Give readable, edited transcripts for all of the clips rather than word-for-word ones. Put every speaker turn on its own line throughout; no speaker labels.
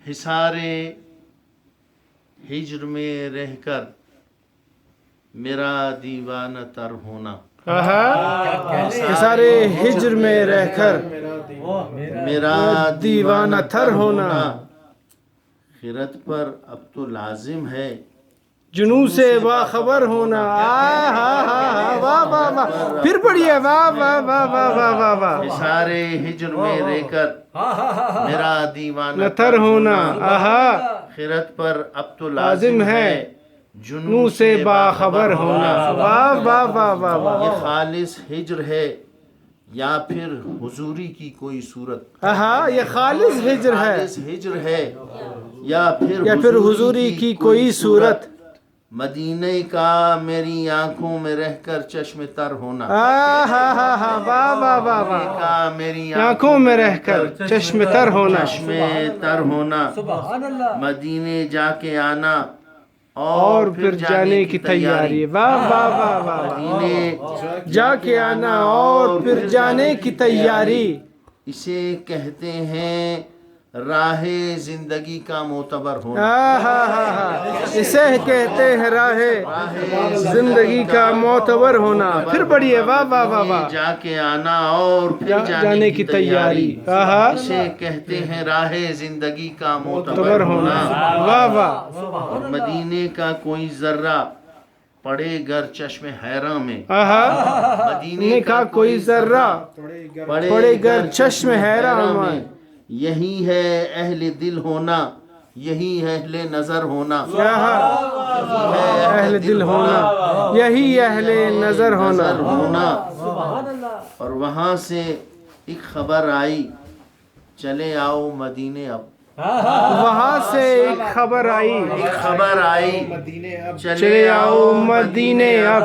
حصارِ ہجر میں رہ کر میرا دیوانہ تر ہونا،
حصارِ ہجر میں رہ کر
میرا
دیوانہ تر ہونا،
خرد پر اب تو لازم ہے
جنوں سے باخبر ہونا۔ واہ واہ واہ، پھر پڑھیے، واہ واہ واہ واہ واہ واہ واہ۔
حصارِ ہجر میں رہ کر میرا دیوانہ
تر ہونا،
خرد پر اب تو
لازم ہے جنوں سے باخبر ہونا۔ واہ واہ واہ واہ واہ۔
یہ خالص ہجر ہے یا پھر حضوری کی کوئی صورت،
یہ خالص ہجر ہے
خالص ہجر ہے یا پھر
حضوری کی کوئی صورت،
مدینے کا میری آنکھوں میں رہ کر چشم تر ہونا،
واہ واہ واہ واہ،
کا میری
آنکھوں میں رہ کر چشم تر ہونا،
چشم تر ہونا، مدینے جا کے آنا
اور پھر جانے کی تیاری۔ واہ واہ واہ واہ،
مدینے
جا کے آنا اور پھر جانے کی تیاری،
اسے کہتے ہیں راہ زندگی کا معتبر ہونا،
اسے کہتے ہیں راہ زندگی کا معتبر ہونا۔ پھر پڑھیے، واہ واہ واہ واہ،
جا کے آنا اور پھر
جانے کی تیاری،
اسے کہتے ہیں راہ زندگی کا معتبر
معتبر ہونا۔ واہ واہ،
اور مدینے کا کوئی ذرہ پڑے گر چشم حیراں میں،
مدینے کا کوئی ذرہ پڑے گر چشم حیراں میں،
یہی ہے اہل دل ہونا، یہی اہل نظر ہونا،
اہل دل ہونا، یہی اہل نظر ہونا۔
اور وہاں سے ایک خبر آئی چلے آؤ مدینے اب،
وہاں سے ایک خبر آئی،
چلے
آؤ مدینے اب،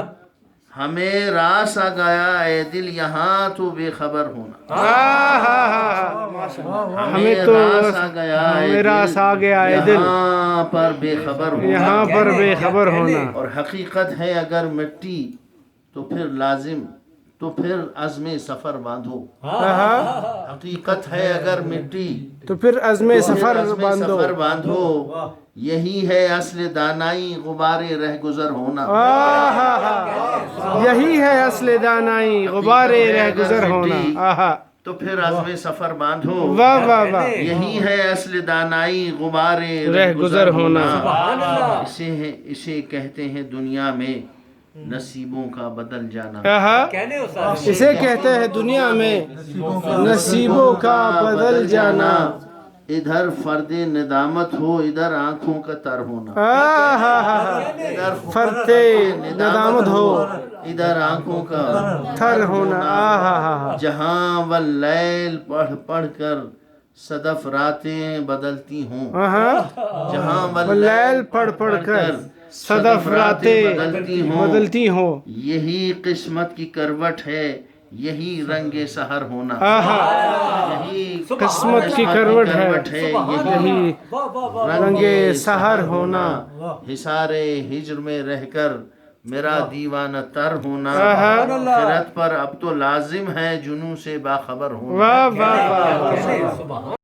ہمیں راس آ گیا اے دل یہاں تو بے خبر ہونا،
ہمیں تو
راس آ گیا
راس آ گیا اے دل،
یہاں پر بے خبر ہونا،
یہاں پر بے خبر ہونا۔
اور حقیقت ہے اگر مٹی تو پھر لازم، تو پھر عزم سفر باندھو، حقیقت ہے اگر مٹی
تو پھر عزم سفر باندھو،
باندھو، یہی ہے اصل دانائی غبار رہ گزر ہونا،
یہی ہے اصل دانائی غبار رہ گزر ہونا۔
تو پھر عزم سفر باندھو،
واہ واہ واہ،
یہی ہے اصل دانائی غبار
رہ گزر ہونا۔
اسے کہتے ہیں دنیا میں نصیبوں کا بدل جانا،
اسے کہتے ہیں دنیا میں نصیبوں کا بدل جانا،
ادھر فرد ندامت ہو ادھر آنکھوں کا تر ہونا،
فرد ندامت ہو
ادھر آنکھوں کا
تھر ہونا۔
جہاں واللیل پڑھ پڑھ کر صدف راتیں بدلتی ہوں، جہاں
واللیل پڑھ پڑھ کر صدف راتیں بدلتی ہوں،
یہی قسمت کی کروٹ ہے یہی رنگ سحر ہونا، یہی
قسمت کی کروٹ ہے یہی رنگ سحر ہونا،
حصارِ ہجر میں رہ کر میرا دیوانہ تر ہونا، خرد پر اب تو لازم ہے جنوں سے باخبر ہونا۔
واہ واہ واہ۔